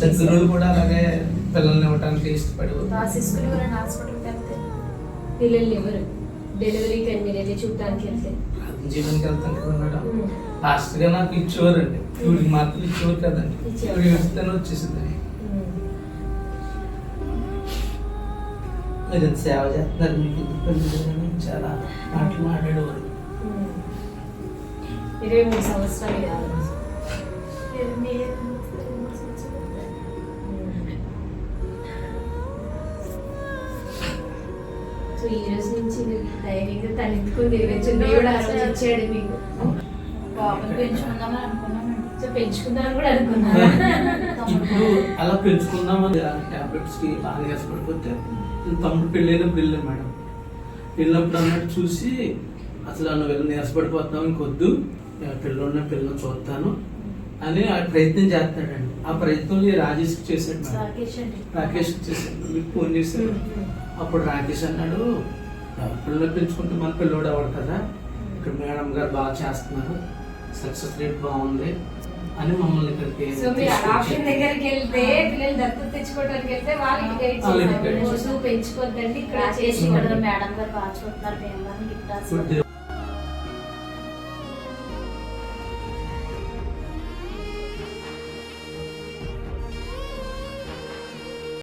దగ్గర కూడా అలాగే పిల్లల్ని ఇవ్వడానికి ఇష్టపడి పిల్లల్ని ఎవరు డెలివరీకి అని మీరు వెళ్ళి చూడటానికి వెళ్తే జీవనకి వెళ్తాను కదా మేడం. లాస్ట్ గా నాకు ఇచ్చేవారండి, ఇవిడికి మాత్రం ఇచ్చేవారు కదండి, ఇవిడికి ఇస్తేనే వచ్చేసింది. మీరు ఎంత సేవ చేస్తున్నారు, మీకు చాలా మాటలు మాట్లాడేవారు. 23 సంవత్సరాలు కాదు. సో ఈ రోజు నుంచి ధైర్యంగా తలెత్తుకుని తిరగచ్చు, దేవుడు ఆలోచించాడు మీకు. సో పెంచుకుందామని కూడా అనుకున్నాను. ఇప్పుడు అలా పెంచుకుందామని టాబ్లెట్స్ కి బాగా కష్టపడిపోతే తమ్ముడు పెళ్ళైనప్పుడు వెళ్ళాను మేడం. వెళ్ళినప్పుడు అన్నట్టు చూసి అసలు నువ్వు వెళ్ళి నీరసపడిపోతున్నావు, ఇంకొద్దు పిల్లలు చూస్తాను అని ప్రయత్నం చేస్తాడండి. ఆ ప్రయత్నంలో రాజేష్ చేశాడు మేడం, రాకేష్ చేశాడు, మీకు ఫోన్ చేశాడు. అప్పుడు రాకేష్ అన్నాడు, పిల్లలు పెంచుకుంటే మన పిల్లోడు ఎవడు కదా, ఇక్కడ మేడం గారు బాగా చేస్తున్నారు, సక్సెస్ రేట్ బాగుంది అని మమ్మల్ని ఇక్కడికి దగ్గరికి వెళ్తే పిల్లలు దత్తత తెచ్చుకోవడానికి వెళ్తే వాళ్ళకి గైడ్ చేస్తారు, పెంచుకోవద్దండి ఇక్కడ చేసి మేడం గారు బాగా చూస్తున్నారు.